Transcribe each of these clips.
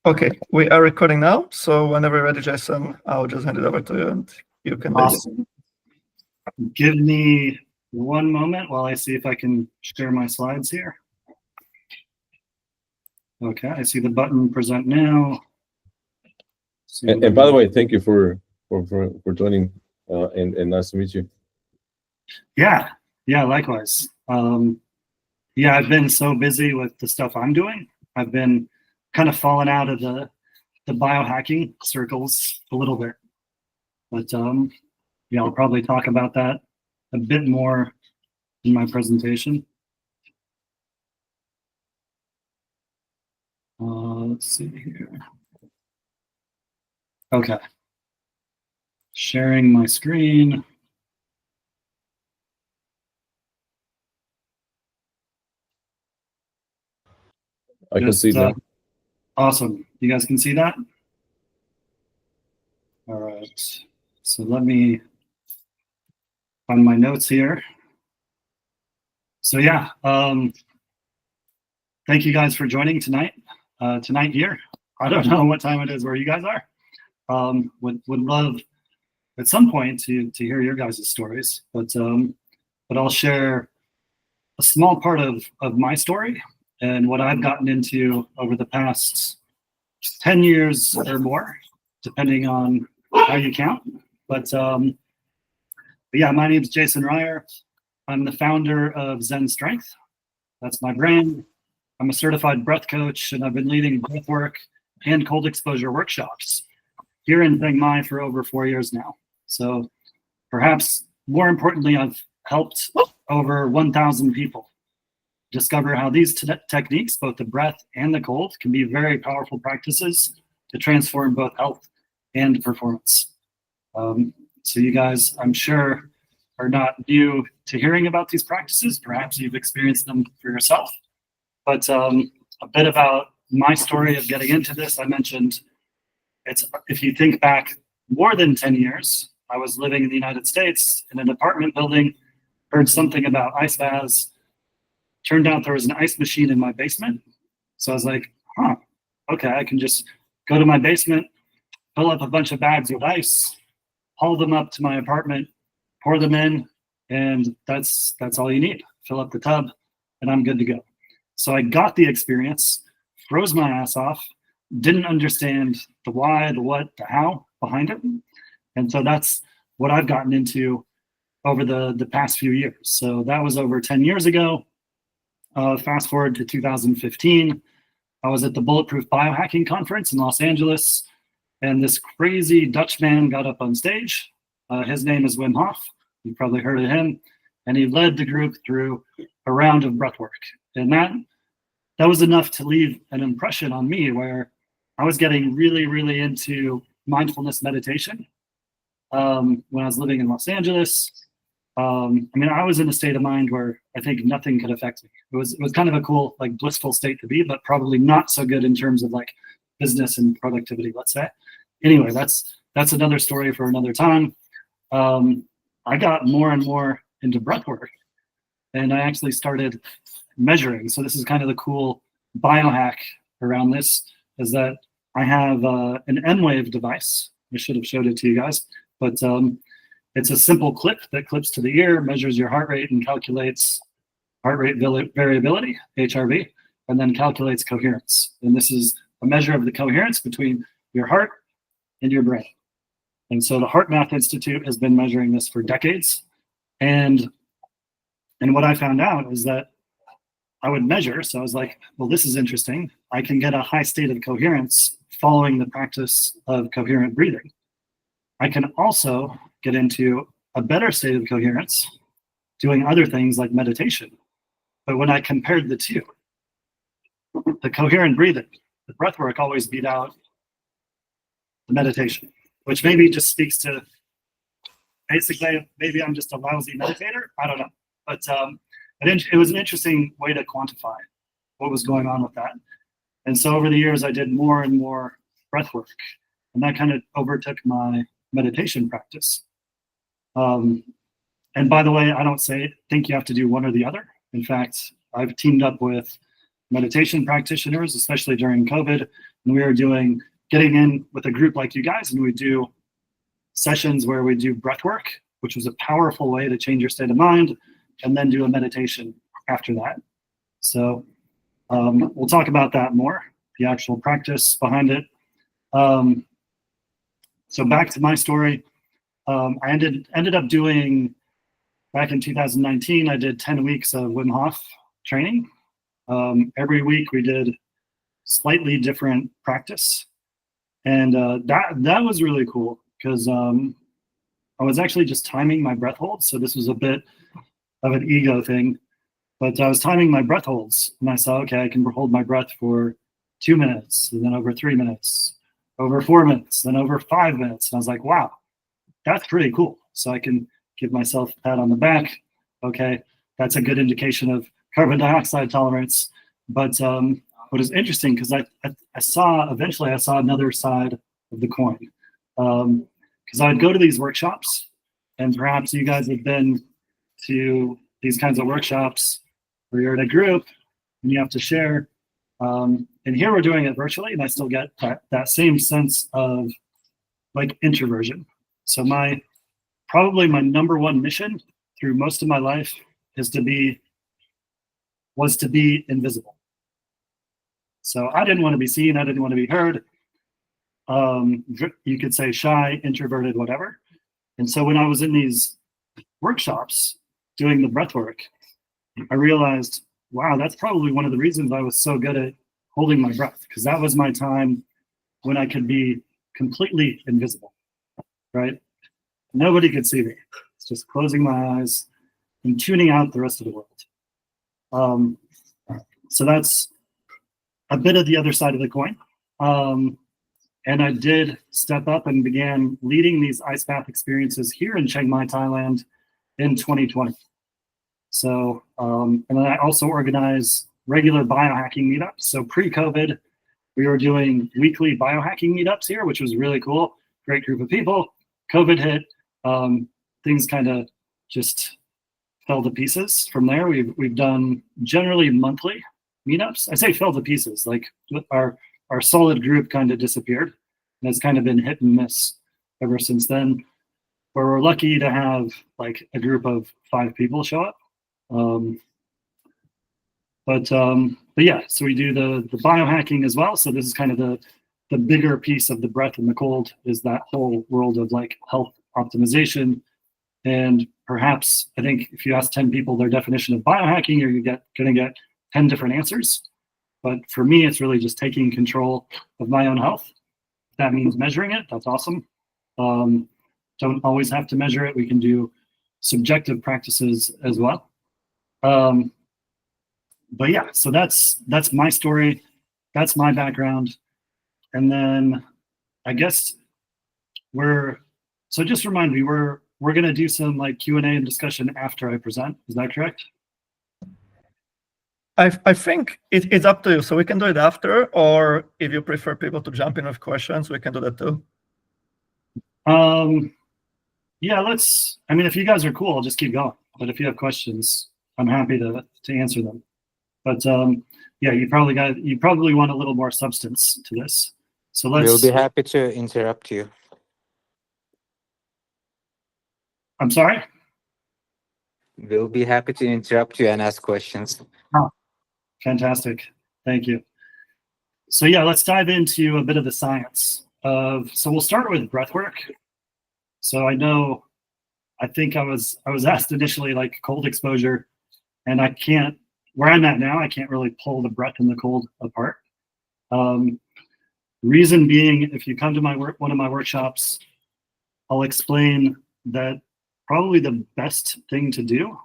Okay, we are recording now. So whenever you're ready, Jason, I'll just hand it over to you and you can begin. Awesome. Give me one moment while I see if I can share my slides here. Okay, I see the button present now. And by the way, thank you for joining, and nice to meet you. Yeah, likewise. Yeah, I've been so busy with the stuff I'm doing. I've been kind of falling out of the biohacking circles a little bit. But yeah, I'll probably talk about that a bit more in my presentation. Let's see here. Okay. Sharing my screen. I can see that. Awesome. You guys can see that? All right. So let me find my notes here. So yeah, thank you guys for joining tonight. Tonight here. I don't know what time it is where you guys are. Would love at some point to hear your guys' stories, but I'll share a small part of my story and what I've gotten into over the past 10 years or more, depending on how you count. But yeah, my name is Jason Ryer. I'm the founder of Zen Strength. That's my brand. I'm a certified breath coach, and I've been leading breathwork and cold exposure workshops here in Chiang Mai for over 4 years now. So perhaps more importantly, I've helped over 1,000 people discover how these techniques, both the breath and the cold, can be very powerful practices to transform both health and performance. So you guys, I'm sure, are not new to hearing about these practices. Perhaps you've experienced them for yourself. But a bit about my story of getting into this. I mentioned if you think back more than 10 years, I was living in the United States in an apartment building, heard something about ice baths. Turned out there was an ice machine in my basement. So I was like, huh, okay, I can just go to my basement, fill up a bunch of bags with ice, haul them up to my apartment, pour them in, and that's all you need. Fill up the tub, and I'm good to go. So I got the experience, froze my ass off, didn't understand the why, the what, the how behind it. And so that's what I've gotten into over the past few years. So that was over 10 years ago. Fast forward to 2015, I was at the Bulletproof Biohacking Conference in Los Angeles, and this crazy Dutch man got up on stage. His name is Wim Hof. You've probably heard of him. And he led the group through a round of breathwork. And that was enough to leave an impression on me where I was getting really, really into mindfulness meditation when I was living in Los Angeles. I mean, I was in a state of mind where I think nothing could affect me. It was kind of a cool, like, blissful state to be, but probably not so good in terms of like business and productivity, let's say. Anyway, that's another story for another time. I got more and more into breathwork, and I actually started measuring. So this is kind of the cool biohack around this, is that I have an M-Wave device. I should have showed it to you guys, but it's a simple clip that clips to the ear, measures your heart rate, and calculates heart rate variability, HRV, and then calculates coherence. And this is a measure of the coherence between your heart and your brain. And so the Heart Math Institute has been measuring this for decades. And what I found out is that I would measure, so I was like, well, this is interesting. I can get a high state of coherence following the practice of coherent breathing. I can also get into a better state of coherence doing other things like meditation. But when I compared the two, the coherent breathing, the breath work always beat out the meditation, which maybe just speaks to basically maybe I'm just a lousy meditator. I don't know. But it was an interesting way to quantify what was going on with that. And so over the years, I did more and more breath work, and that kind of overtook my meditation practice. And by the way, I don't think you have to do one or the other. In fact, I've teamed up with meditation practitioners, especially during COVID. And we were getting in with a group like you guys, and we do sessions where we do breathwork, which was a powerful way to change your state of mind, and then do a meditation after that. So we'll talk about that more, the actual practice behind it. So back to my story. I ended up doing, back in 2019, I did 10 weeks of Wim Hof training. Every week we did slightly different practice. And that was really cool because I was actually just timing my breath holds. So this was a bit of an ego thing, but I was timing my breath holds and I saw, okay, I can hold my breath for 2 minutes, and then over 3 minutes, over 4 minutes, then over 5 minutes. And I was like, wow, that's pretty cool. So I can give myself a pat on the back. Okay, that's a good indication of carbon dioxide tolerance. But what is interesting, because I saw another side of the coin. Because I'd go to these workshops, and perhaps you guys have been to these kinds of workshops where you're in a group and you have to share. And here we're doing it virtually, and I still get that same sense of like introversion. So probably my number one mission through most of my life was to be invisible. So I didn't want to be seen. I didn't want to be heard. You could say shy, introverted, whatever. And so when I was in these workshops doing the breath work, I realized, wow, that's probably one of the reasons I was so good at holding my breath, because that was my time when I could be completely invisible, right? Nobody could see me. It's just closing my eyes and tuning out the rest of the world. So that's a bit of the other side of the coin. And I did step up and began leading these ice bath experiences here in Chiang Mai, Thailand in 2020. So, and then I also organize regular biohacking meetups. So pre-COVID, we were doing weekly biohacking meetups here, which was really cool. Great group of people. COVID hit, things kind of just fell to pieces from there. We've done generally monthly meetups. I say fell to pieces, like our solid group kind of disappeared, and it's kind of been hit and miss ever since then, where we're lucky to have like a group of 5 people show up. But yeah, so we do the biohacking as well. So this is kind of the bigger piece of the breath and the cold, is that whole world of like health optimization. And perhaps, I think if you ask 10 people their definition of biohacking, you're gonna get 10 different answers. But for me, it's really just taking control of my own health. If that means measuring it, that's awesome. Don't always have to measure it. We can do subjective practices as well. But yeah, so that's my story. That's my background. And then I guess so just remind me, we're gonna do some like Q&A and discussion after I present. Is that correct? I think it's up to you. So we can do it after, or if you prefer people to jump in with questions, we can do that too. Yeah, I mean, if you guys are cool, I'll just keep going. But if you have questions, I'm happy to answer them. But yeah, you probably want a little more substance to this. So We'll be happy to interrupt you. I'm sorry? We'll be happy to interrupt you and ask questions. Oh, fantastic. Thank you. So yeah, let's dive into a bit of the science so we'll start with breathwork. So I think I was asked initially like cold exposure, and where I'm at now, I can't really pull the breath and the cold apart. Reason being, if you come to one of my workshops, I'll explain that probably the best thing to do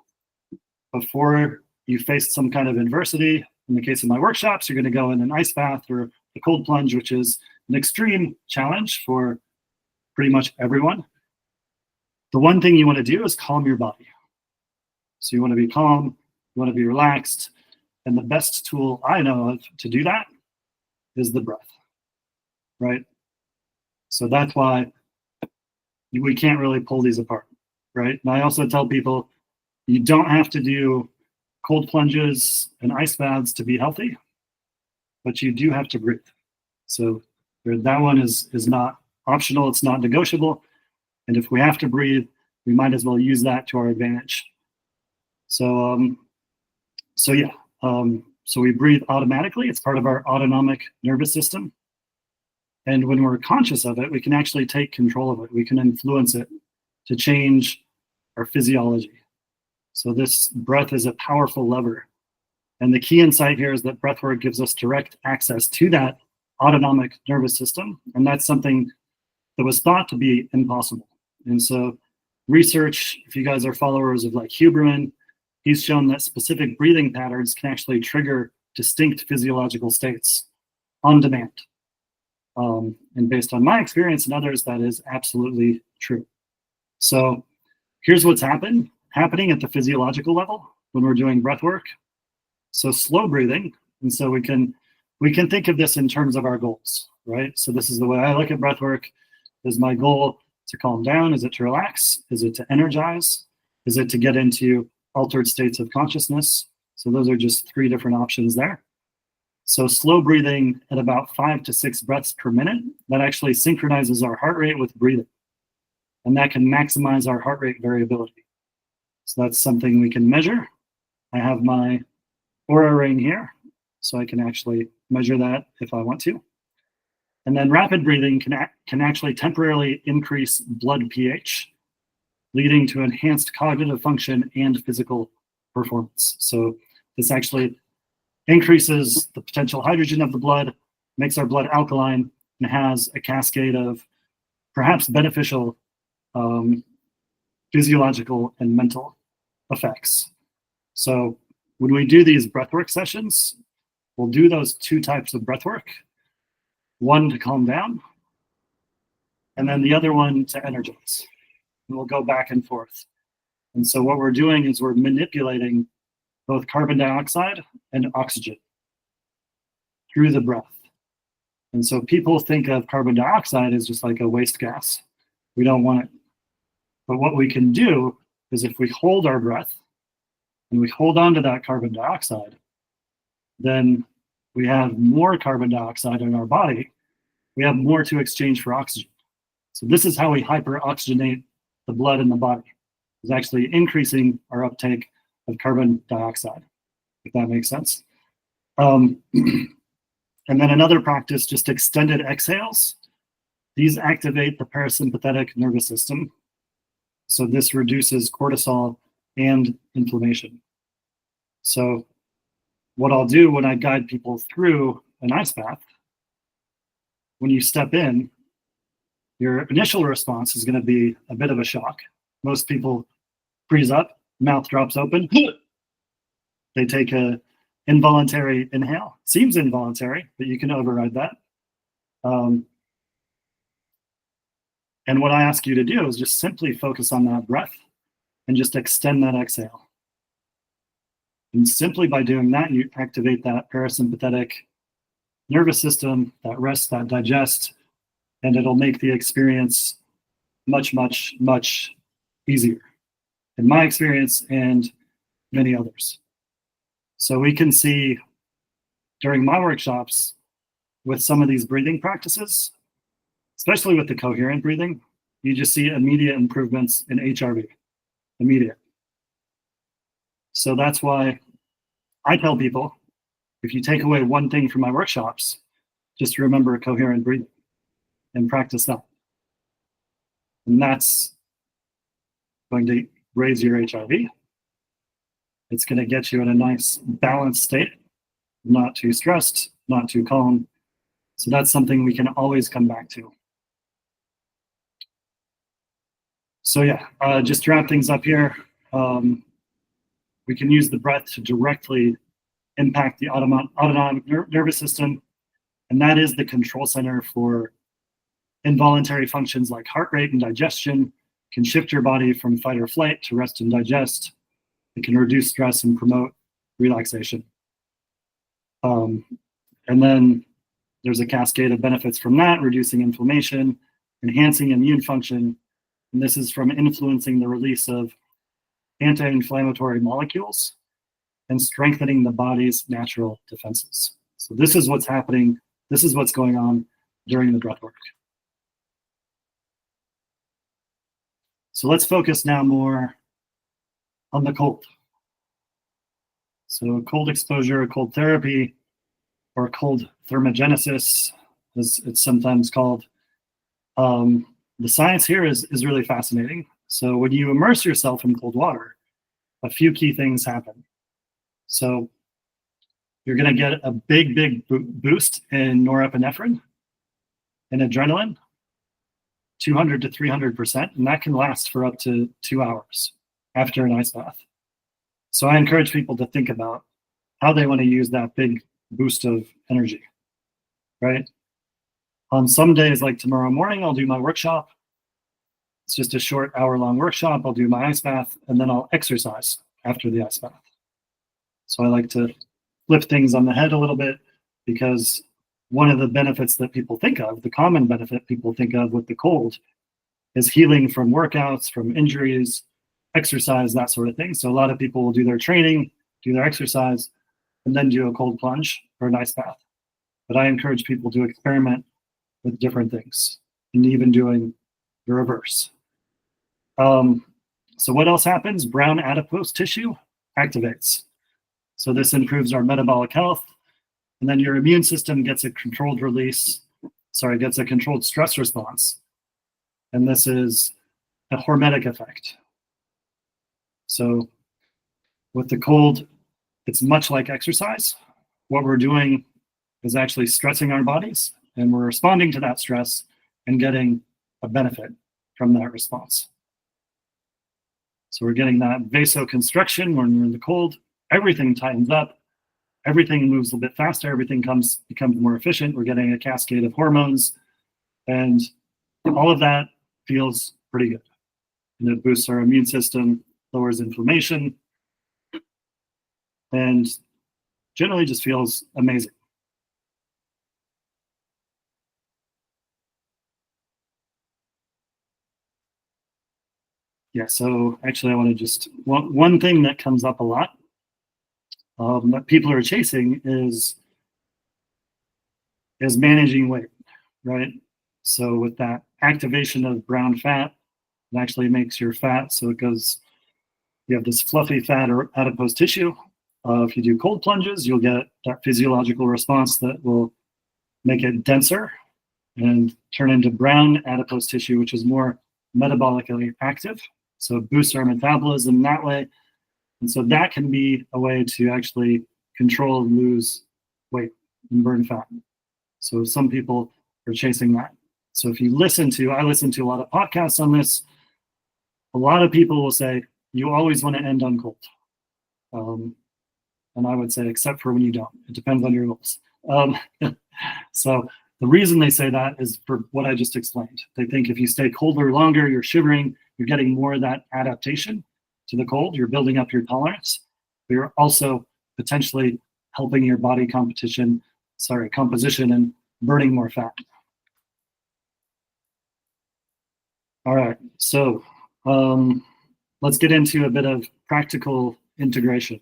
before you face some kind of adversity, in the case of my workshops, you're going to go in an ice bath or a cold plunge, which is an extreme challenge for pretty much everyone. The one thing you want to do is calm your body. So you want to be calm, you want to be relaxed, and the best tool I know of to do that is the breath, right? So that's why we can't really pull these apart, right? And I also tell people, you don't have to do cold plunges and ice baths to be healthy. but you do have to breathe. So that one is not optional, it's not negotiable. And if we have to breathe, we might as well use that to our advantage. So we breathe automatically. It's part of our autonomic nervous system. And when we're conscious of it, we can actually take control of it. We can influence it to change our physiology. So this breath is a powerful lever. And the key insight here is that breathwork gives us direct access to that autonomic nervous system. And that's something that was thought to be impossible. And so research, if you guys are followers of like Huberman, he's shown that specific breathing patterns can actually trigger distinct physiological states on demand. And based on my experience and others, that is absolutely true. So here's what's happening at the physiological level when we're doing breath work. So slow breathing, and so we can think of this in terms of our goals, right? So this is the way I look at breath work. Is my goal to calm down? Is it to relax? Is it to energize? Is it to get into altered states of consciousness? So those are just 3 different options there. So slow breathing at about 5 to 6 breaths per minute, that actually synchronizes our heart rate with breathing. And that can maximize our heart rate variability. So that's something we can measure. I have my Aura ring here, so I can actually measure that if I want to. And then rapid breathing can actually temporarily increase blood pH, leading to enhanced cognitive function and physical performance. So this actually increases the potential hydrogen of the blood, makes our blood alkaline, and has a cascade of perhaps beneficial physiological and mental effects. So when we do these breathwork sessions, we'll do those 2 types of breathwork, one to calm down, and then the other one to energize. And we'll go back and forth. And so what we're doing is we're manipulating both carbon dioxide and oxygen through the breath. And so people think of carbon dioxide as just like a waste gas. We don't want it. But what we can do is if we hold our breath and we hold on to that carbon dioxide, then we have more carbon dioxide in our body. We have more to exchange for oxygen. So this is how we hyperoxygenate the blood in the body. It's actually increasing our uptake of carbon dioxide, if that makes sense. And then another practice, just extended exhales. These activate the parasympathetic nervous system. So this reduces cortisol and inflammation. So what I'll do when I guide people through an ice bath, when you step in, your initial response is going to be a bit of a shock. Most people freeze up, mouth drops open. They take a involuntary inhale. Seems involuntary, but you can override that. And what I ask you to do is just simply focus on that breath and just extend that exhale. And simply by doing that, you activate that parasympathetic nervous system, that rest, that digest, and it'll make the experience much, much, much easier, in my experience and many others. So we can see during my workshops with some of these breathing practices, especially with the coherent breathing, you just see immediate improvements in HRV, immediate. So that's why I tell people, if you take away one thing from my workshops, just remember coherent breathing and practice that. And that's going to raise your HRV. It's going to get you in a nice balanced state, not too stressed, not too calm. So that's something we can always come back to. So yeah, just to wrap things up here, we can use the breath to directly impact the autonomic nervous system, and that is the control center for involuntary functions like heart rate and digestion. Can shift your body from fight or flight to rest and digest. It can reduce stress and promote relaxation. And then there's a cascade of benefits from that, reducing inflammation, enhancing immune function, and this is from influencing the release of anti-inflammatory molecules and strengthening the body's natural defenses. So this is what's happening. This is what's going on during the breath work. So let's focus now more on the cold. So cold exposure, cold therapy, or cold thermogenesis, as it's sometimes called. The science here is really fascinating. So when you immerse yourself in cold water, a few key things happen. So you're going to get a big boost in norepinephrine and adrenaline, 200 to 300%, and that can last for up to 2 hours after an ice bath. So I encourage people to think about how they want to use that big boost of energy, right? On some days, like tomorrow morning, I'll do my workshop. It's just a short hour-long workshop. I'll do my ice bath, and then I'll exercise after the ice bath. So I like to flip things on the head a little bit, because one of the benefits that people think of, the common benefit people think of with the cold, is healing from workouts, from injuries, exercise, that sort of thing. So a lot of people will do their training, do their exercise, and then do a cold plunge or an ice bath. But I encourage people to experiment with different things, and even doing the reverse. So what else happens? Brown adipose tissue activates. So this improves our metabolic health, and then your immune system gets a controlled stress response. And this is a hormetic effect. So with the cold, it's much like exercise. What we're doing is actually stressing our bodies, and we're responding to that stress and getting a benefit from that response. So we're getting that vasoconstriction when we're in the cold. Everything tightens up. Everything moves a bit faster. Everything becomes more efficient. We're getting a cascade of hormones, and all of that feels pretty good. And it boosts our immune system, lowers inflammation, and generally just feels amazing. Yeah, so actually I want to just, one thing that comes up a lot that people are chasing is managing weight, right? So with that activation of brown fat, it actually makes your fat, so it goes, you have this fluffy fat or adipose tissue. If you do cold plunges, you'll get that physiological response that will make it denser and turn into brown adipose tissue, which is more metabolically active. So it boosts our metabolism that way. And so that can be a way to actually control and lose weight and burn fat. So some people are chasing that. So if you I listen to a lot of podcasts on this, a lot of people will say, you always want to end on cold. And I would say, except for when you don't. It depends on your goals. So the reason they say that is for what I just explained. They think if you stay colder longer, you're shivering, you're getting more of that adaptation to the cold, you're building up your tolerance, but you're also potentially helping your body composition and burning more fat. All right, so let's get into a bit of practical integration.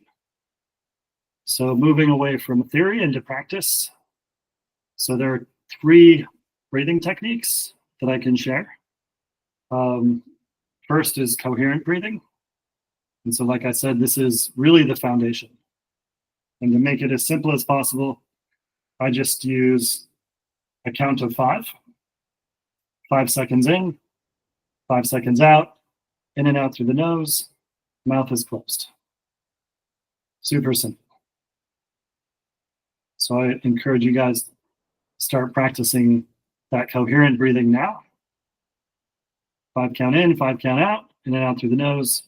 So moving away from theory into practice. So there are 3 breathing techniques that I can share. First is coherent breathing. And so like I said, this is really the foundation. And to make it as simple as possible, I just use a count of 5. 5 seconds in, 5 seconds out, in and out through the nose, mouth is closed. Super simple. So I encourage you guys to start practicing that coherent breathing now. 5 count in, 5 count out, in and out through the nose,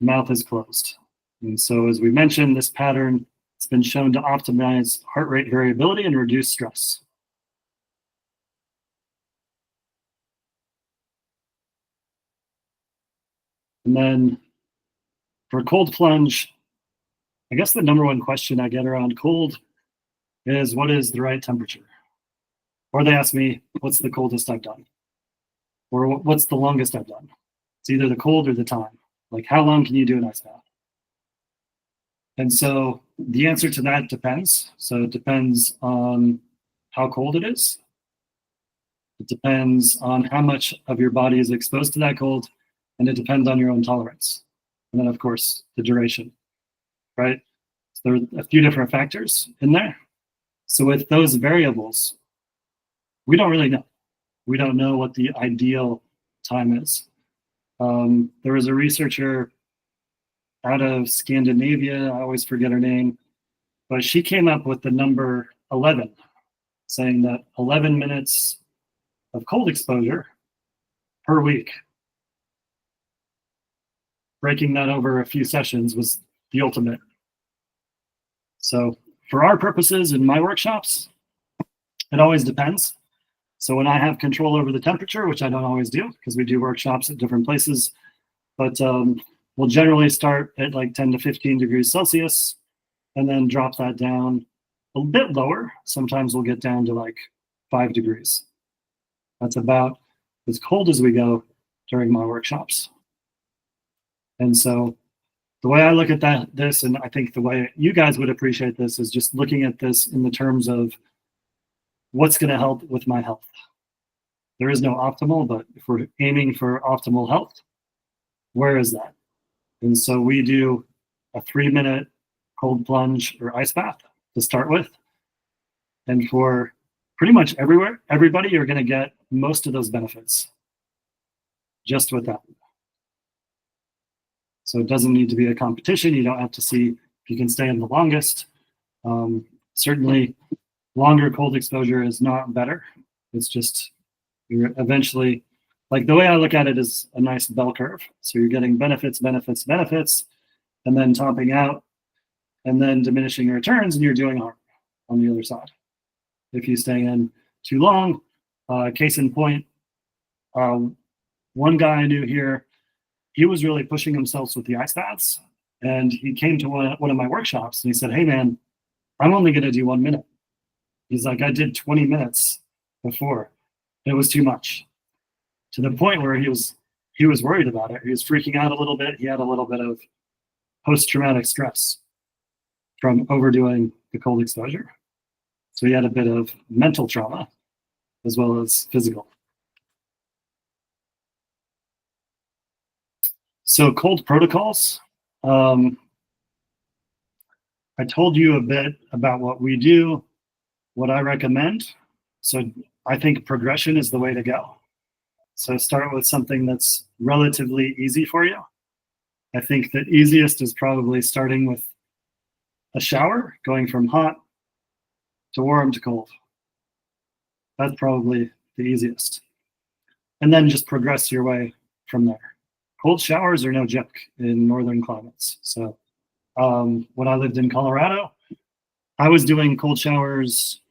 mouth is closed. And so as we mentioned, this pattern has been shown to optimize heart rate variability and reduce stress. And then for cold plunge, I guess the number one question I get around cold is, what is the right temperature? Or they ask me, what's the coldest I've done? Or what's the longest I've done? It's either the cold or the time. Like, how long can you do an ice bath? And so the answer to that depends. So it depends on how cold it is. It depends on how much of your body is exposed to that cold, and it depends on your own tolerance. And then, of course, the duration, right? So there are a few different factors in there. So with those variables, we don't really know. We don't know what the ideal time is. There was a researcher out of Scandinavia, I always forget her name, but she came up with the number 11, saying that 11 minutes of cold exposure per week, breaking that over a few sessions was the ultimate. So for our purposes in my workshops, it always depends. So when I have control over the temperature, which I don't always do because we do workshops at different places, but we'll generally start at like 10 to 15 degrees Celsius and then drop that down a bit lower. Sometimes we'll get down to like 5 degrees. That's about as cold as we go during my workshops. And so the way I look at this, and I think the way you guys would appreciate this, is just looking at this in the terms of what's going to help with my health. There is no optimal, but if we're aiming for optimal health, where is that? And so we do a 3-minute cold plunge or ice bath to start with. And for pretty much everybody, you're going to get most of those benefits just with that. So it doesn't need to be a competition. You don't have to see if you can stay in the longest. Certainly, longer cold exposure is not better. It's just you're eventually, like the way I look at it is a nice bell curve. So you're getting benefits, benefits, benefits, and then topping out, and then diminishing returns, and you're doing harm on the other side. If you stay in too long, case in point, one guy I knew here, he was really pushing himself with the ice baths, and he came to one of my workshops, and he said, "Hey man, I'm only going to do 1 minute." He's like, "I did 20 minutes before. It was too much." To the point where he was worried about it. He was freaking out a little bit. He had a little bit of post-traumatic stress from overdoing the cold exposure. So he had a bit of mental trauma as well as physical. So cold protocols. I told you a bit about what we do, what I recommend. So I think progression is the way to go. So start with something that's relatively easy for you. I think the easiest is probably starting with a shower, going from hot to warm to cold. That's probably the easiest. And then just progress your way from there. Cold showers are no joke in northern climates. So when I lived in Colorado, I was doing cold showers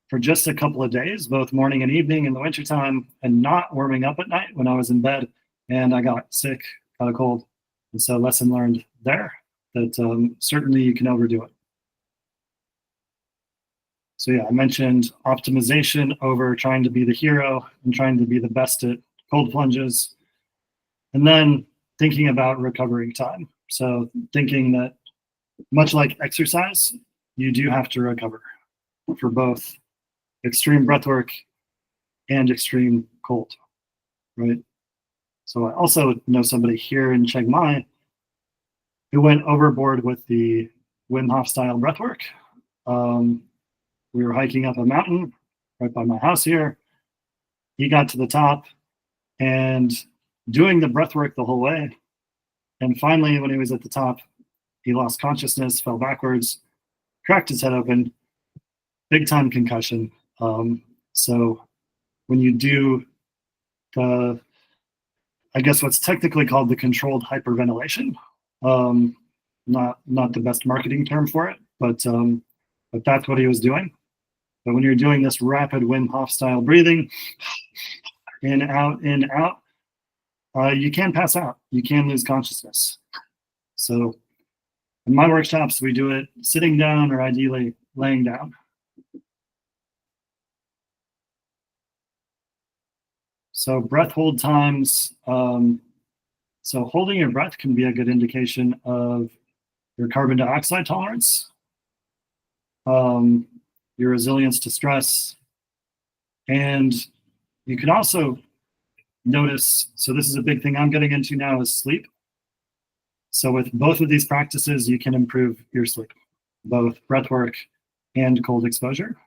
for just a couple of days, both morning and evening in the wintertime, and not warming up at night when I was in bed. And I got sick, got a cold. And so lesson learned there that certainly you can overdo it. So yeah, I mentioned optimization over trying to be the hero and trying to be the best at cold plunges. And then thinking about recovering time. So thinking that much like exercise, you do have to recover for both extreme breathwork and extreme cold, right? So I also know somebody here in Chiang Mai who went overboard with the Wim Hof style breathwork. We were hiking up a mountain right by my house here. He got to the top and doing the breathwork the whole way. And finally, when he was at the top, he lost consciousness, fell backwards, cracked his head open, big time concussion. So when you do the, I guess what's technically called the controlled hyperventilation, not the best marketing term for it, but that's what he was doing. But when you're doing this rapid Wim Hof style breathing, in, out, you can pass out. You can lose consciousness. So in my workshops, we do it sitting down or ideally laying down. So breath hold times. So holding your breath can be a good indication of your carbon dioxide tolerance, your resilience to stress, and you can also notice, so this is a big thing I'm getting into now, is sleep. So with both of these practices, you can improve your sleep, both breathwork and cold exposure.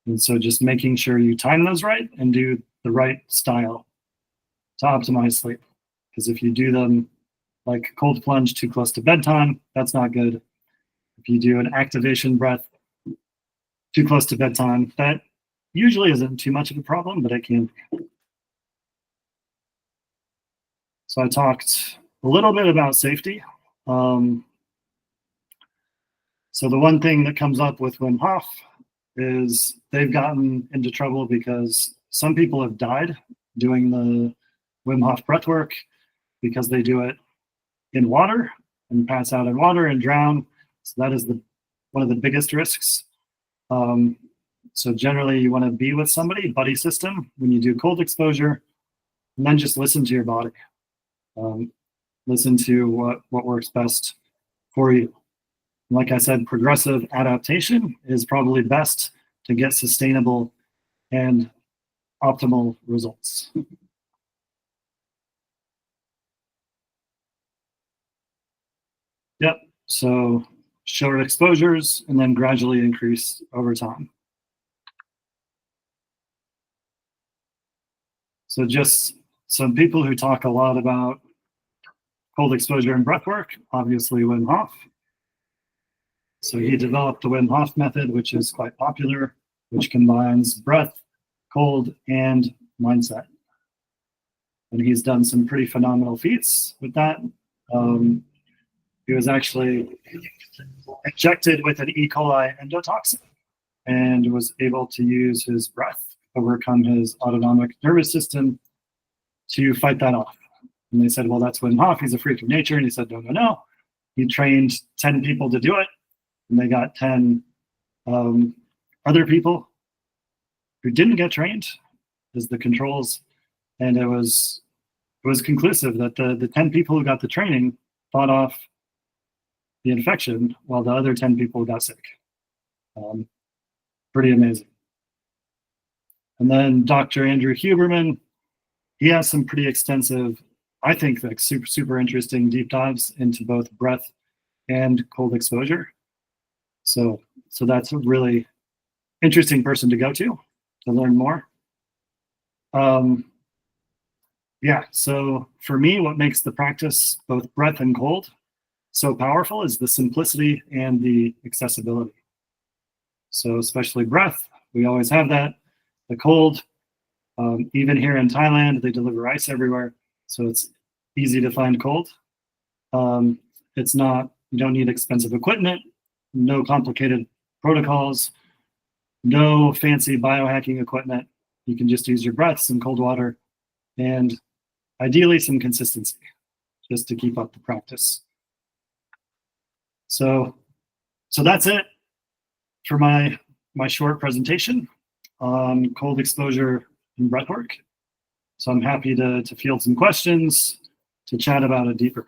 And so just making sure you time those right and do the right style to optimize sleep. Because if you do them like cold plunge too close to bedtime, that's not good. If you do an activation breath too close to bedtime, that usually isn't too much of a problem, but it can be. So I talked a little bit about safety. So the one thing that comes up with Wim Hof is they've gotten into trouble because some people have died doing the Wim Hof breathwork because they do it in water and pass out in water and drown. So that is one of the biggest risks. So generally you want to be with somebody, buddy system, when you do cold exposure, and then just listen to your body. Listen to what works best for you. Like I said, progressive adaptation is probably best to get sustainable and optimal results. Yep, so short exposures and then gradually increase over time. So just some people who talk a lot about cold exposure and breathwork, obviously Wim Hof. So he developed the Wim Hof method, which is quite popular, which combines breath, cold, and mindset. And he's done some pretty phenomenal feats with that. He was actually injected with an E. coli endotoxin and was able to use his breath, overcome his autonomic nervous system to fight that off. And they said, well, that's Wim Hof. He's a freak of nature. And he said, no. He trained 10 people to do it. And they got 10 other people who didn't get trained as the controls. And it was conclusive that the 10 people who got the training fought off the infection while the other 10 people got sick. Pretty amazing. And then Dr. Andrew Huberman, he has some pretty extensive, I think, like super interesting deep dives into both breath and cold exposure. So that's a really interesting person to go to learn more. Yeah, so for me, what makes the practice, both breath and cold, so powerful is the simplicity and the accessibility. So especially breath, we always have that. The cold, even here in Thailand, they deliver ice everywhere. So it's easy to find cold. It's not, you don't need expensive equipment, no complicated protocols, no fancy biohacking equipment. You can just use your breath, some cold water, and ideally some consistency just to keep up the practice. So that's it for my short presentation on cold exposure and breathwork. So I'm happy to field some questions, to chat about it deeper.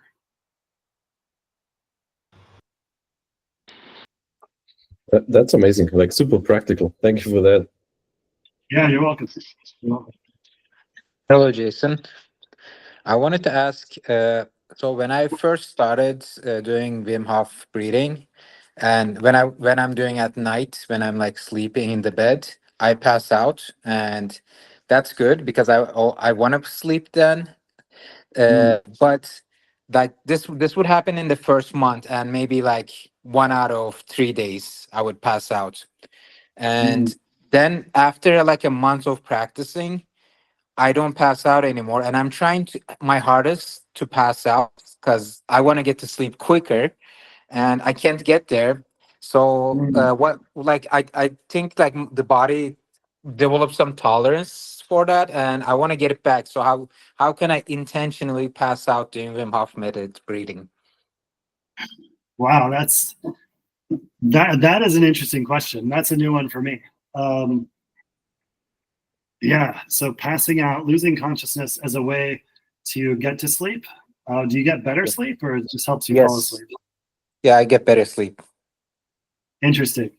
That's amazing, like super practical. Thank you for that. Yeah, you're welcome. Hello, Jason. I wanted to ask, so when I first started doing Wim Hof breathing, and when I'm doing at night, when I'm like sleeping in the bed, I pass out, and that's good because I want to sleep then. But like this would happen in the first month, and maybe like 1 out of 3 days I would pass out, and then after like a month of practicing, I don't pass out anymore, and I'm trying my hardest to pass out because I want to get to sleep quicker, and I can't get there. So what like I think like the body develops some tolerance for that, and I want to get it back. So how can I intentionally pass out doing Wim Hof method breathing? Wow, that is an interesting question. That's a new one for me. Yeah, so passing out, losing consciousness as a way to get to sleep. Do you get better sleep, or it just helps you fall asleep? Yeah, I get better sleep. Interesting.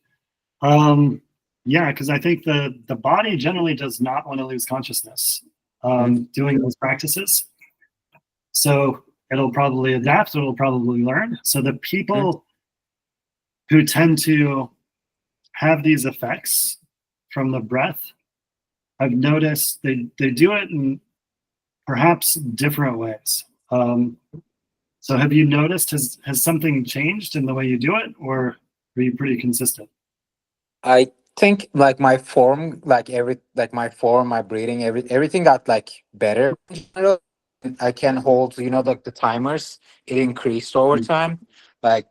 Yeah, because I think the body generally does not want to lose consciousness doing those practices. So it'll probably adapt, it'll probably learn. So the people who tend to have these effects from the breath, I've noticed they do it in perhaps different ways. So have you noticed, has something changed in the way you do it, or are you pretty consistent? I think like my form, my breathing, everything got like better in general. I can hold, like the timers, it increased over time. Like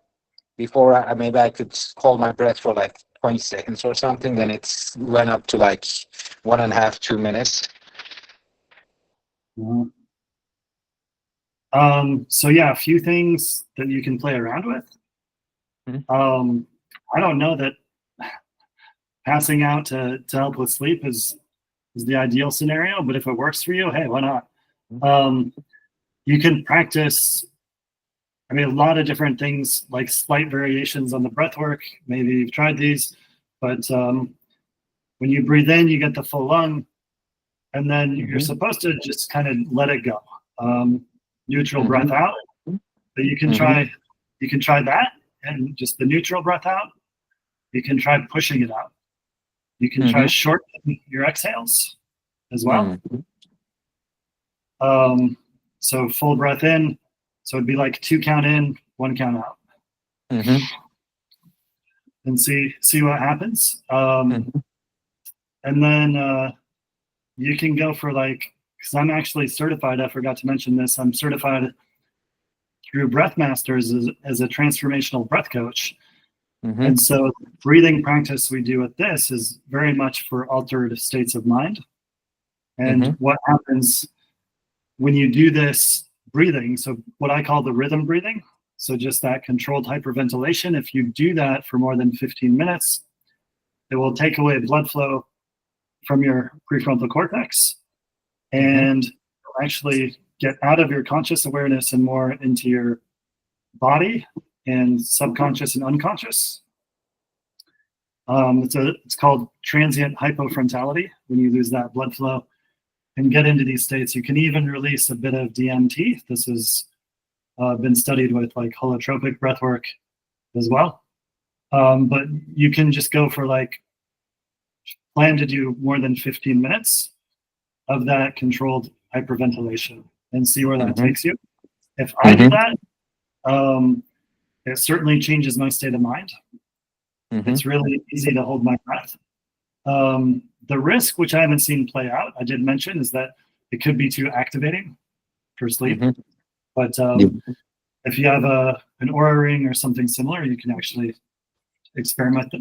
before, maybe I could hold my breath for like 20 seconds or something. Then it's went up to like 1.5, 2 minutes. Mhm. So yeah, a few things that you can play around with. I don't know that passing out to help with sleep is the ideal scenario, but if it works for you, hey, why not? You can practice, I mean, a lot of different things, like slight variations on the breath work. Maybe you've tried these, but when you breathe in, you get the full lung, and then you're supposed to just kind of let it go. Neutral breath out, but you can try that, and just the neutral breath out. You can try pushing it out. You can try shortening your exhales as well. So full breath in. So it'd be like 2 count in, 1 count out. And see what happens. And then you can go for like, because I'm actually certified, I forgot to mention this, I'm certified through Breath Masters as a transformational breath coach. And so breathing practice we do with this is very much for altered states of mind. And what happens when you do this breathing, so what I call the rhythm breathing, so just that controlled hyperventilation, if you do that for more than 15 minutes, it will take away blood flow from your prefrontal cortex and actually get out of your conscious awareness and more into your body and subconscious and unconscious. It's called transient hypofrontality, when you lose that blood flow and get into these states. You can even release a bit of DMT. This has been studied with like holotropic breathwork as well. But you can just go for like, plan to do more than 15 minutes of that controlled hyperventilation and see where that takes you. If I do that, it certainly changes my state of mind. It's really easy to hold my breath. The risk, which I haven't seen play out, I did mention, is that it could be too activating for sleep. But if you have an Oura ring or something similar, you can actually experiment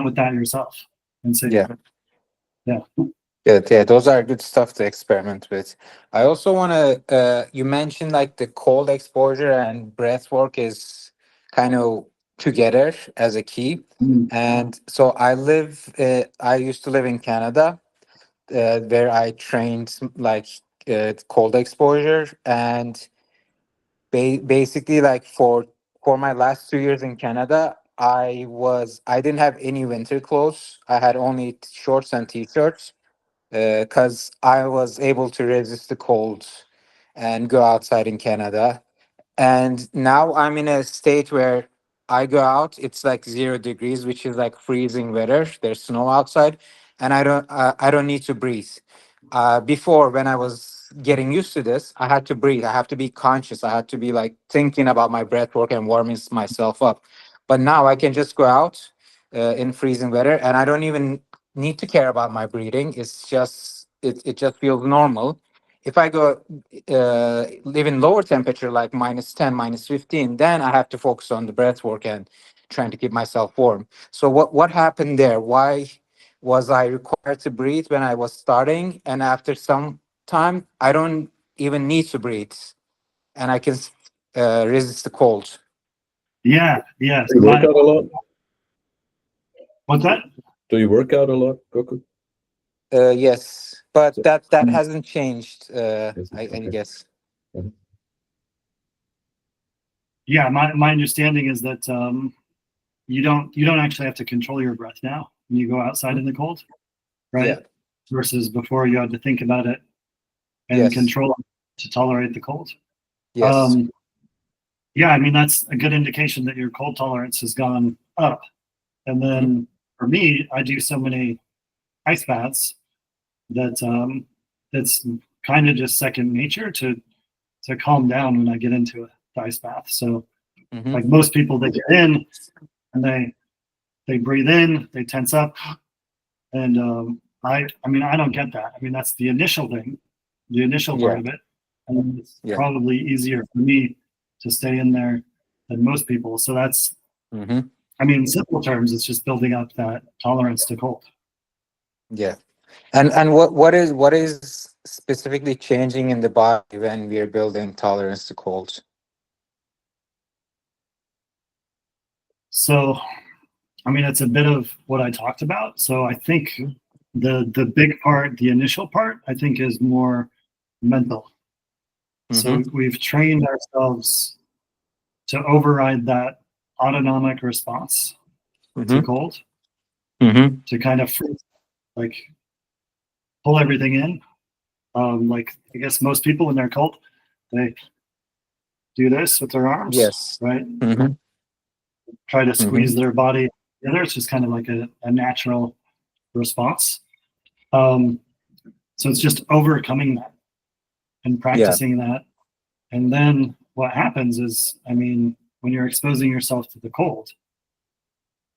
with that yourself and see. Yeah. Good. Yeah, those are good stuff to experiment with. I also want to, you mentioned like the cold exposure and breath work is kind of together as a key. And so I used to live in Canada, where I trained like cold exposure, and basically like for my last 2 years in Canada, I didn't have any winter clothes. I had only shorts and t-shirts because I was able to resist the cold and go outside in Canada. And now I'm in a state where I go out, it's like 0 degrees, which is like freezing weather. There's snow outside, and I don't need to breathe. Before, when I was getting used to this, I had to breathe. I have to be conscious. I had to be like thinking about my breath work and warming myself up. But now I can just go out in freezing weather, and I don't even need to care about my breathing. It just feels normal. If I go live in lower temperature, like -10, -15, then I have to focus on the breath work and trying to keep myself warm. So what happened there? Why was I required to breathe when I was starting, and after some time I don't even need to breathe, and I can resist the cold? Yeah. Do you work out a lot? What's that? Do you work out a lot, Goku? Yes, but that hasn't changed. I guess. yeah, my understanding is that you don't actually have to control your breath now when you go outside in the cold, right? Yeah. Versus before you had to think about it and Yes. control it to tolerate the cold. Yes. Yeah, I mean, that's a good indication that your cold tolerance has gone up. And then for me, I do so many ice baths that it's kind of just second nature to calm down when I get into the ice bath. So like most people, they get in and they breathe in, they tense up, and I mean, I don't get that. I mean, that's the initial thing, the initial part of it, and it's probably easier for me to stay in there than most people. So that's, I mean, in simple terms, it's just building up that tolerance to cold. Yeah. And what is specifically changing in the body when we are building tolerance to cold? So, I mean, it's a bit of what I talked about. So I think the big part, the initial part, I think is more mental. So we've trained ourselves to override that autonomic response to cold, to kind of like pull everything in. Like I guess most people when they're cold, they do this with their arms, Yes. right? Try to squeeze their body together. It's just kind of like a natural response. So it's just overcoming that and practicing that. And then what happens is, I mean, when you're exposing yourself to the cold,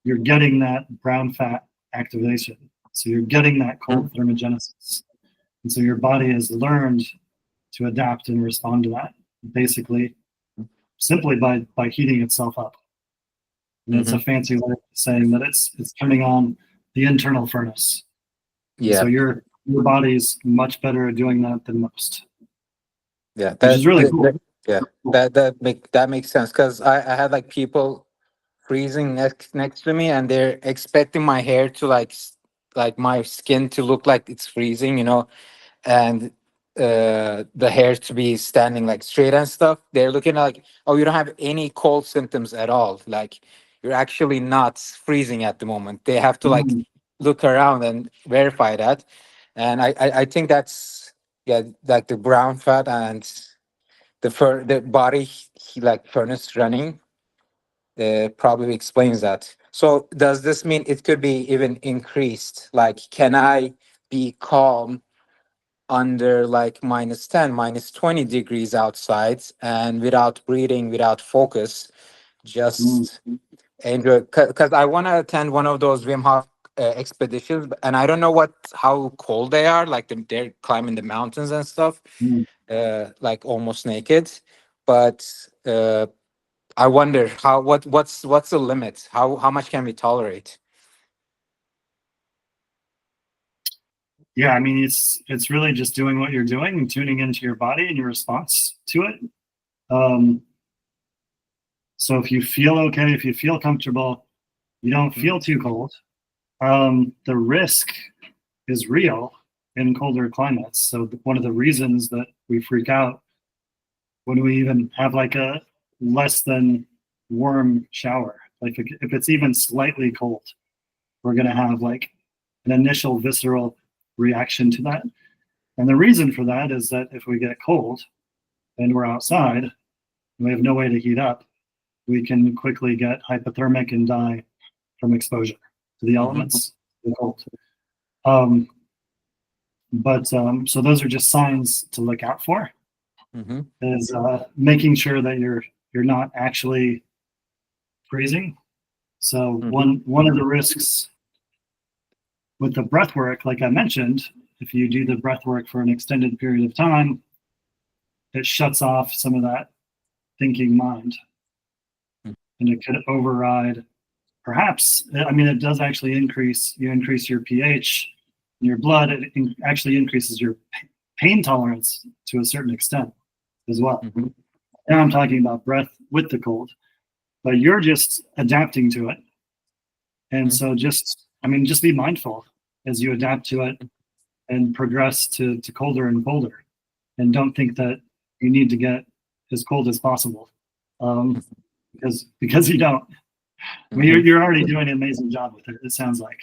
you're getting that brown fat activation. So you're getting that cold thermogenesis. And so your body has learned to adapt and respond to that, basically, simply by heating itself up. And it's a fancy way of saying that it's turning on the internal furnace. Yeah. So your body's much better at doing that than most. Yeah, which is really cool. that makes sense, because I had like people freezing next to me, and they're expecting my hair to like my skin to look like it's freezing, and the hair to be standing like straight and stuff. They're looking like, oh, you don't have any cold symptoms at all. Like you're actually not freezing at the moment. They have to like look around and verify that, and I think that's like the brown fat and the body like furnace running probably explains that. So does this mean it could be even increased? Like, can I be calm under like -10, -20 degrees outside and without breathing, without focus, just enjoy? Because I want to attend one of those Wim Hof expeditions, and I don't know how cold they are. Like they're climbing the mountains and stuff, like almost naked. But I wonder what's the limit? How much can we tolerate? Yeah, I mean, it's really just doing what you're doing and tuning into your body and your response to it. So if you feel okay, if you feel comfortable, you don't feel too cold. The risk is real in colder climates. So one of the reasons that we freak out when we even have like a less than warm shower, like if it's even slightly cold, we're going to have like an initial visceral reaction to that. And the reason for that is that if we get cold and we're outside and we have no way to heat up, we can quickly get hypothermic and die from exposure to the elements, the cold. So those are just signs to look out for. Is making sure that you're not actually freezing. So one of the risks with the breath work, like I mentioned, if you do the breath work for an extended period of time, it shuts off some of that thinking mind, and it could override. Perhaps, I mean, it does actually increase your pH in your blood. It actually increases your pain tolerance to a certain extent as well. Now I'm talking about breath with the cold, but you're just adapting to it. And so just be mindful as you adapt to it and progress to colder and colder. And don't think that you need to get as cold as possible. because you don't. I mean, you're already doing an amazing job with it. It sounds like.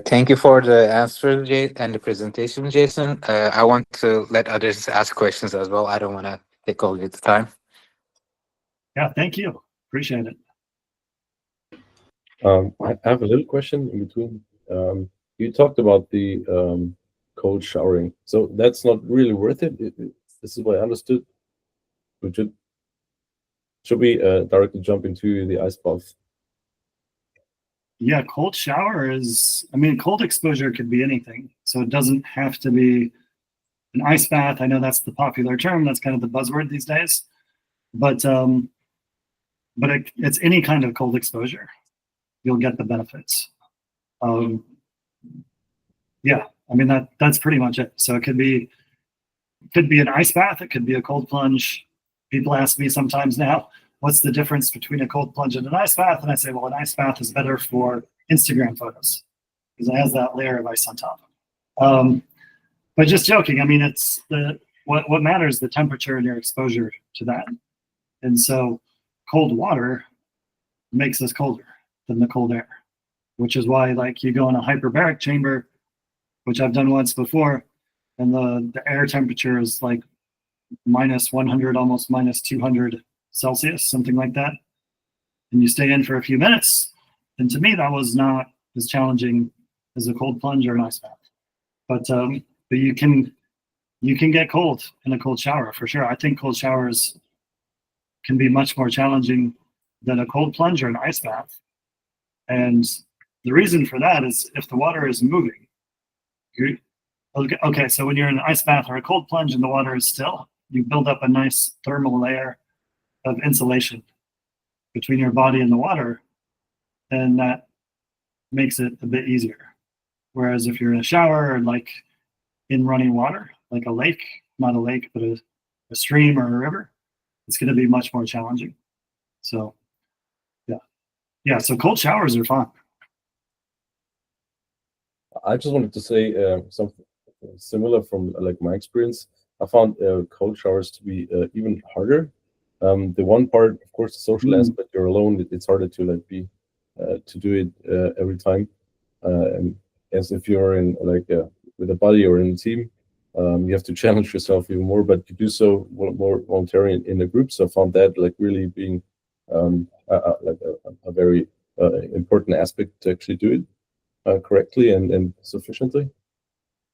Thank you for the answer, and the presentation, Jason. I want to let others ask questions as well. I don't want to take all your time. Yeah, thank you. Appreciate it. I have a little question in between. You talked about the cold showering, so that's not really worth it. This is what I understood. Should we directly jump into the ice bath? Yeah, cold shower is, I mean, cold exposure could be anything. So it doesn't have to be an ice bath. I know that's the popular term. That's kind of the buzzword these days. But it's any kind of cold exposure. You'll get the benefits. Yeah, I mean, that's pretty much it. So it could be an ice bath. It could be a cold plunge. People ask me sometimes now, what's the difference between a cold plunge and an ice bath? And I say, well, an ice bath is better for Instagram photos because it has that layer of ice on top. But just joking, I mean, it's what matters, the temperature and your exposure to that. And so cold water makes us colder than the cold air, which is why, like, you go in a hyperbaric chamber, which I've done once before, and the air temperature is like -100, almost -200 Celsius, something like that. And you stay in for a few minutes. And to me, that was not as challenging as a cold plunge or an ice bath. But you can get cold in a cold shower for sure. I think cold showers can be much more challenging than a cold plunge or an ice bath. And the reason for that is if the water is moving. Okay, so when you're in an ice bath or a cold plunge and the water is still, you build up a nice thermal layer of insulation between your body and the water, and that makes it a bit easier. Whereas if you're in a shower or like in running water, like a lake, not a lake, but a stream or a river, it's going to be much more challenging. So yeah, so cold showers are fun. I just wanted to say something similar from like my experience. I found cold showers to be even harder. The one part, of course, the social aspect. You're alone. It's harder to like be to do it every time. And as if you're in like with a buddy or in a team, you have to challenge yourself even more. But you do so more voluntarily in a group. So I found that like really being like a very important aspect to actually do it correctly and sufficiently.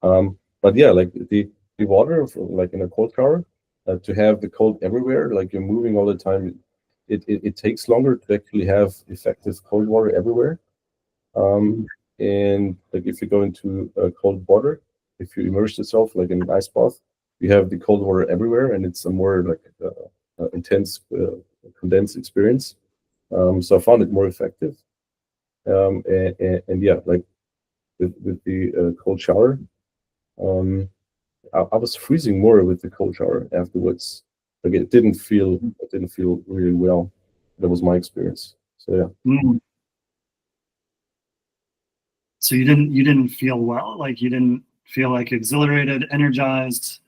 But yeah, like the water, like in a cold shower, to have the cold everywhere, like you're moving all the time, it takes longer to actually have effective cold water everywhere. And like if you go into cold water, if you immerse yourself like in an ice bath, you have the cold water everywhere, and it's a more like intense, condensed experience. So I found it more effective. And yeah, like with the cold shower, I was freezing more with the cold shower afterwards. Like it didn't feel really well. That was my experience. So yeah. So you didn't feel well, like you didn't feel like exhilarated, energized.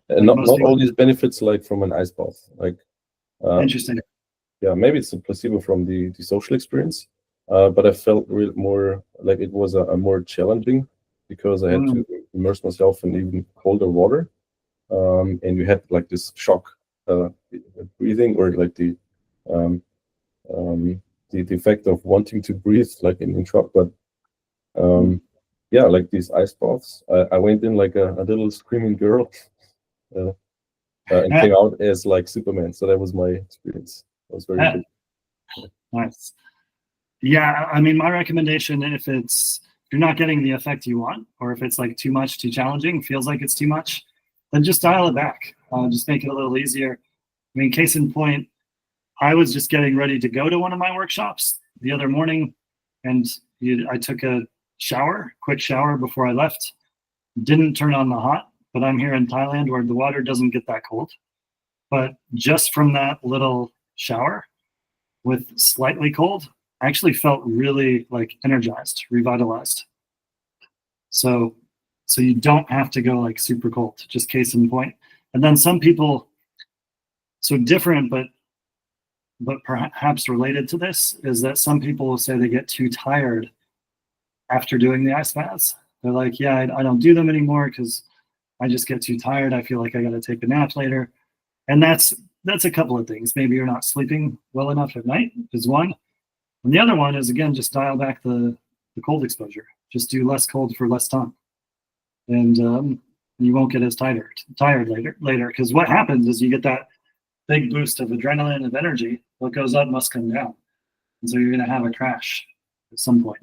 And not all these benefits like from an ice bath. Like interesting. Yeah, maybe it's a placebo from the social experience. But I felt more like it was a more challenging because I had to immerse myself in even colder water, and you had like this shock breathing, or like the effect of wanting to breathe like in shock. But yeah, like these ice baths, I went in like a little screaming girl and came out as like Superman. So that was my experience. It was very good. Nice. Yeah, I mean, my recommendation, if you're not getting the effect you want, or if it's like too much, too challenging, feels like it's too much, then just dial it back. Just make it a little easier. I mean, case in point, I was just getting ready to go to one of my workshops the other morning, and I took a quick shower before I left. Didn't turn on the hot, but I'm here in Thailand where the water doesn't get that cold. But just from that little shower with slightly cold, I actually felt really like energized, revitalized. So you don't have to go like super cold, just case in point. And then some people So different, but perhaps related to this is that some people will say they get too tired after doing the ice baths. They're like, yeah, I don't do them anymore because I just get too tired. I feel like I got to take a nap later. And that's a couple of things. Maybe you're not sleeping well enough at night is one. And the other one is, again, just dial back the cold exposure. Just do less cold for less time. And you won't get as tired later. Because what happens is you get that big boost of adrenaline, of energy. What goes up must come down. And so you're going to have a crash at some point.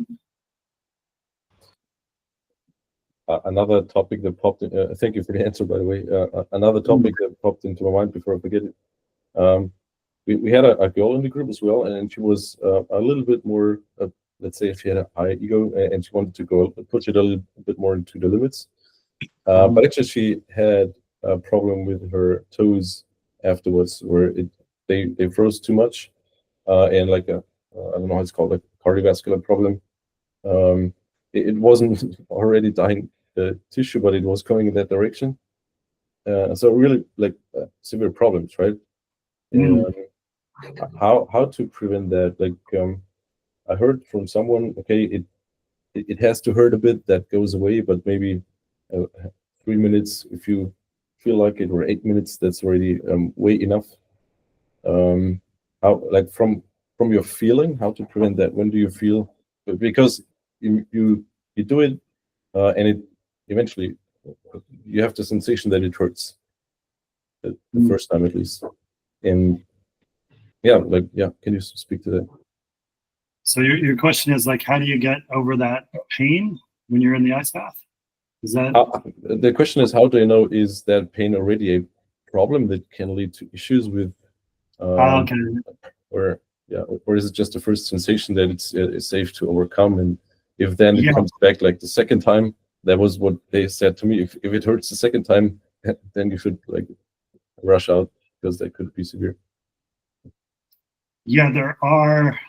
Another topic that popped in, thank you for the answer, by the way. Another topic that popped into my mind before I forget it. We had a girl in the group as well, and she was a little bit more, let's say, she had a high ego, and she wanted to push it a little bit more into the limits. But actually, she had a problem with her toes afterwards, where they froze too much, and like I don't know how it's called, a cardiovascular problem. It wasn't already dying tissue, but it was going in that direction. So really, like severe problems, right? How to prevent that? Like I heard from someone, okay, it has to hurt a bit, that goes away, but maybe 3 minutes if you feel like it, or 8 minutes, that's already way enough. How, like from your feeling, how to prevent that? When do you feel? Because you do it, and it eventually you have the sensation that it hurts the first time at least. And can you speak to that? So your question is like, how do you get over that pain when you're in the ice bath? Is that the question is, how do you know, is that pain already a problem that can lead to issues with okay. or is it just the first sensation that it's safe to overcome? And if then it comes back like the second time, that was what they said to me. If it hurts the second time, then you should like rush out, because that could be severe. Yeah, there are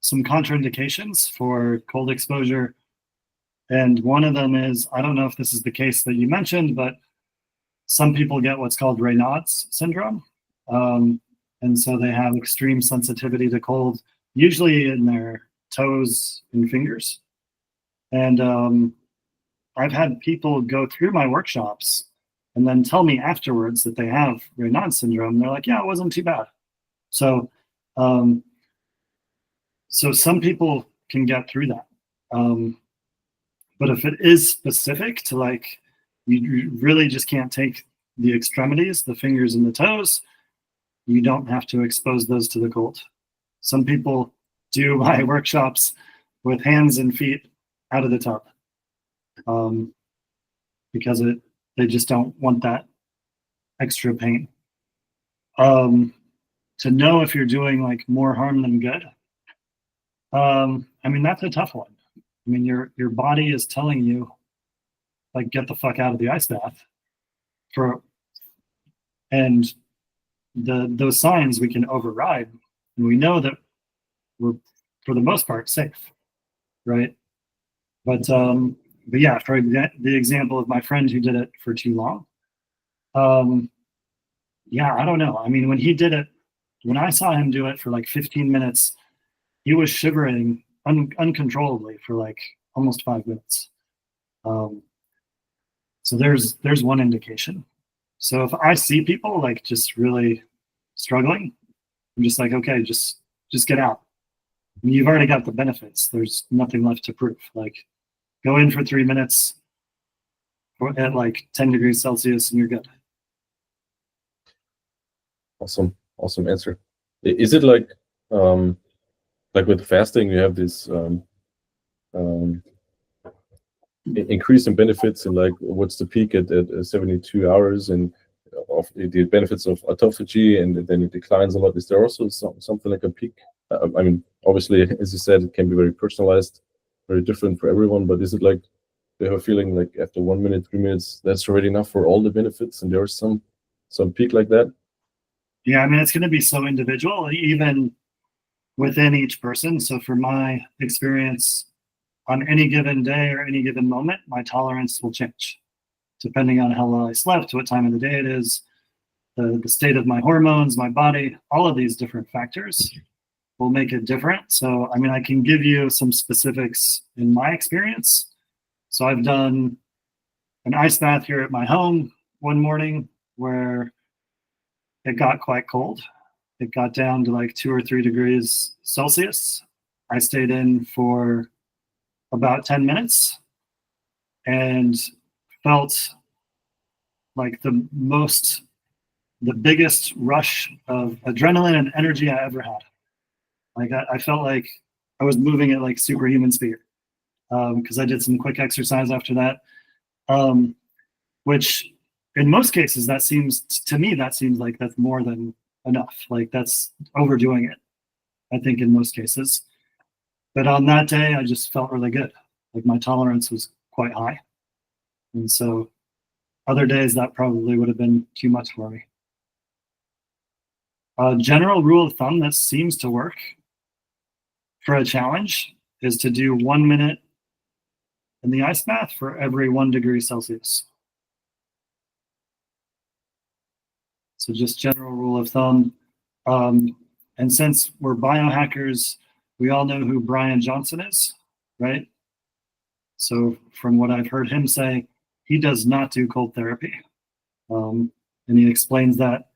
some contraindications for cold exposure. And one of them is, I don't know if this is the case that you mentioned, but some people get what's called Raynaud's syndrome. And so they have extreme sensitivity to cold, usually in their toes and fingers. And I've had people go through my workshops and then tell me afterwards that they have Raynaud's syndrome. They're like, yeah, it wasn't too bad. So some people can get through that. But if it is specific to, like, you really just can't take the extremities, the fingers and the toes, you don't have to expose those to the cold. Some people do my workshops with hands and feet out of the tub, because they just don't want that extra pain. To know if you're doing like more harm than good, I mean, that's a tough one. I mean, your body is telling you, like, get the fuck out of the ice bath. And those signs we can override, and we know that we're, for the most part, safe, right? But yeah, for the example of my friend who did it for too long, yeah, I don't know. I mean, when he did it, when I saw him do it for like 15 minutes, he was shivering uncontrollably for like almost 5 minutes. So there's one indication. So if I see people like just really struggling, I'm just like, okay, just get out. I mean, you've already got the benefits. There's nothing left to prove. Like, go in for 3 minutes at like 10 degrees Celsius and you're good. Awesome answer. Is it like with fasting, you have this increase in benefits, and like what's the peak at 72 hours, and of the benefits of autophagy, and then it declines a lot? Is there also something like a peak? I mean, obviously, as you said, it can be very personalized, very different for everyone, but is it like they have a feeling like after 1 minute, 3 minutes, that's already enough for all the benefits, and there's some peak like that? Yeah, I mean, it's going to be so individual, even within each person. So for my experience, on any given day or any given moment, my tolerance will change depending on how well I slept, what time of the day it is. the state of my hormones, my body, all of these different factors will make it different. So, I mean, I can give you some specifics in my experience. So I've done an ice bath here at my home one morning where it got quite cold. It got down to like 2 or 3 degrees Celsius. I stayed in for about 10 minutes and felt like the biggest rush of adrenaline and energy I ever had. Like I felt like I was moving at like superhuman speed because I did some quick exercise after that, which in most cases that seems like that's more than enough. Like that's overdoing it, I think, in most cases. But on that day, I just felt really good. Like my tolerance was quite high. And so other days that probably would have been too much for me. A general rule of thumb that seems to work for a challenge is to do 1 minute in the ice bath for every 1 degree Celsius. So just general rule of thumb. And since we're biohackers, we all know who Brian Johnson is, right? So from what I've heard him say, he does not do cold therapy. And he explains that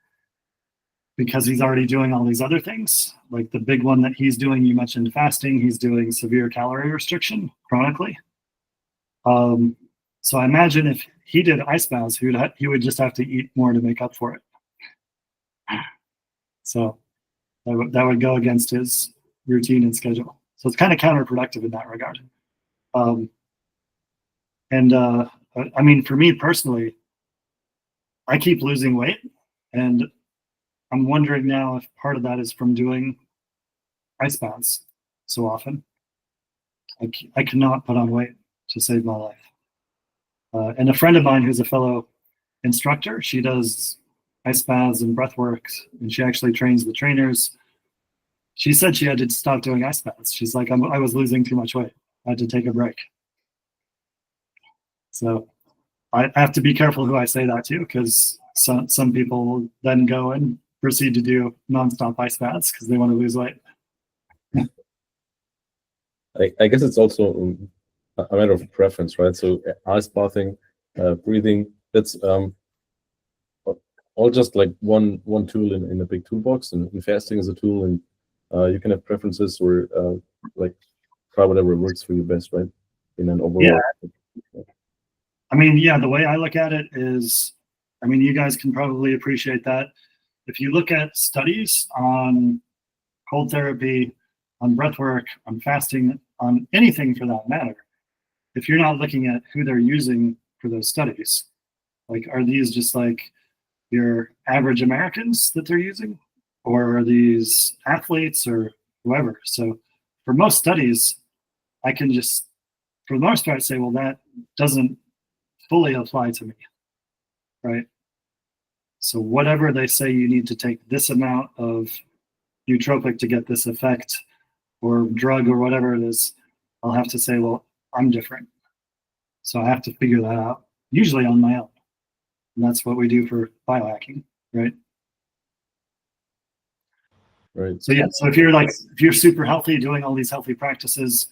because he's already doing all these other things. Like the big one that he's doing, you mentioned fasting, he's doing severe calorie restriction chronically. So I imagine if he did ice baths, he would just have to eat more to make up for it. So that would go against his routine and schedule. So it's kind of counterproductive in that regard. I mean, for me personally, I keep losing weight, and I'm wondering now if part of that is from doing ice baths so often. I cannot put on weight to save my life. And a friend of mine who's a fellow instructor, she does ice baths and breathwork, and she actually trains the trainers. She said she had to stop doing ice baths. She's like, I was losing too much weight. I had to take a break. So I have to be careful who I say that to, because some people will then go and proceed to do nonstop ice baths because they want to lose weight. I guess it's also a matter of preference, right? So ice bathing, breathing, that's all just like one tool in a big toolbox, and fasting is a tool, and you can have preferences or like try whatever works for you best, right? In an overall. Yeah. I mean, yeah, the way I look at it is, I mean, you guys can probably appreciate that. If you look at studies on cold therapy, on breathwork, on fasting, on anything for that matter, if you're not looking at who they're using for those studies, like, are these just like your average Americans that they're using? Or are these athletes or whoever? So for most studies, I can just, for the most part, say, well, that doesn't fully apply to me, right? So whatever they say you need to take this amount of nootropic to get this effect, or drug or whatever it is, I'll have to say, well, I'm different. So I have to figure that out, usually on my own. And that's what we do for biohacking, right? Right. So yeah, so if you're super healthy, doing all these healthy practices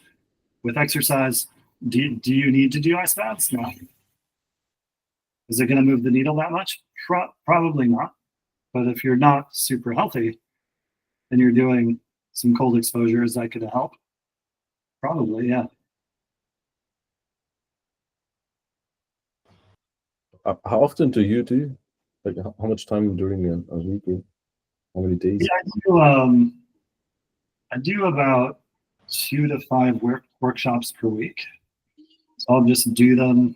with exercise, do you need to do ice baths? No. Is it going to move the needle that much? Probably not. But if you're not super healthy and you're doing some cold exposure, is that going to help? Probably, yeah. How often do you do? Like how much time during a week? Or how many days? Yeah, I do about 2 to 5 workshops per week. So I'll just do them,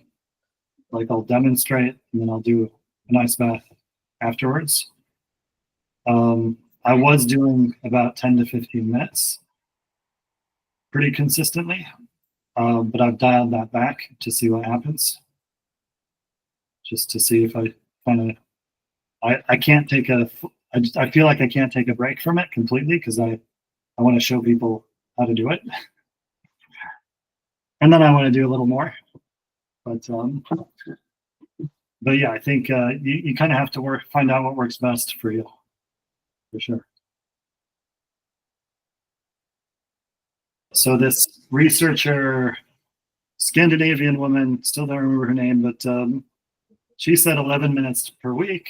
like I'll demonstrate, and then I'll do an ice bath afterwards. I was doing about 10 to 15 minutes pretty consistently, but I've dialed that back to see what happens. Just to see if I kind of, I can't take I feel like I can't take a break from it completely because I want to show people how to do it. And then I want to do a little more. But yeah, I think you kind of have to find out what works best for you, for sure. So this researcher, Scandinavian woman, still don't remember her name, but she said 11 minutes per week,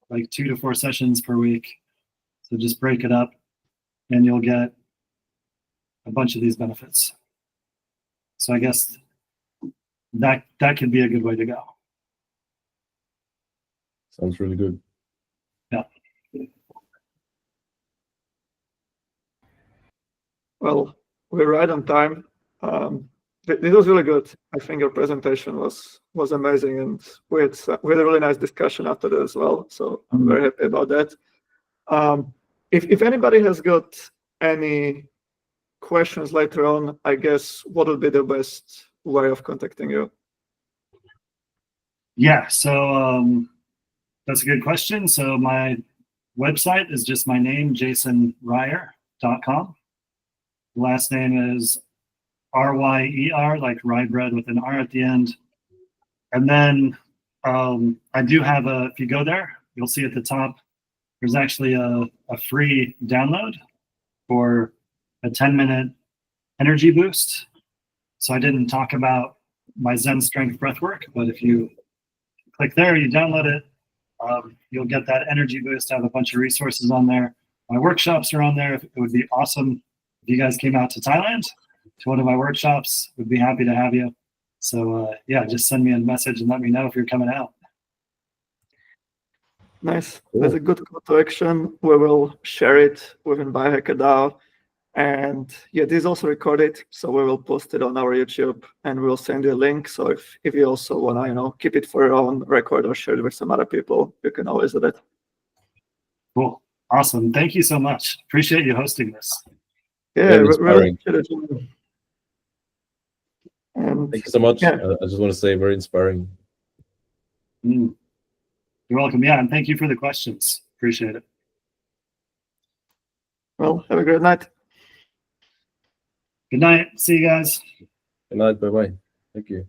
like 2 to 4 sessions per week. So just break it up and you'll get a bunch of these benefits. So I guess that could be a good way to go. Sounds really good. Yeah. Well, we're right on time. This was really good. I think your presentation was amazing, and we had a really nice discussion after that as well. So I'm very happy about that. If anybody has got any questions later on, I guess what would be the best way of contacting you? Yeah, so that's a good question. So my website is just my name, jasonryer.com. Last name is Ryer, like rye bread with an R at the end. And then I do have if you go there, you'll see at the top, there's actually a free download for a 10-minute energy boost. So I didn't talk about my Zen Strength Breathwork, but if you click there, you download it, you'll get that energy boost. I have a bunch of resources on there. My workshops are on there. It would be awesome if you guys came out to Thailand to one of my workshops. We'd be happy to have you. So yeah, just send me a message and let me know if you're coming out. Nice. Cool. That's a good call to action. We will share it within Biohacker DAO. And yeah, this is also recorded, so we will post it on our YouTube and we'll send you a link. So if you also want to, keep it for your own record or share it with some other people, you can always do that. Cool. Awesome. Thank you so much. Appreciate you hosting this. Yeah, Very really inspiring. appreciate it. And Thank you so much. yeah. I just want to say very inspiring. You're welcome. Yeah, and thank you for the questions. Appreciate it. Well, have a great night. Good night. See you guys. Good night. Bye-bye. Thank you.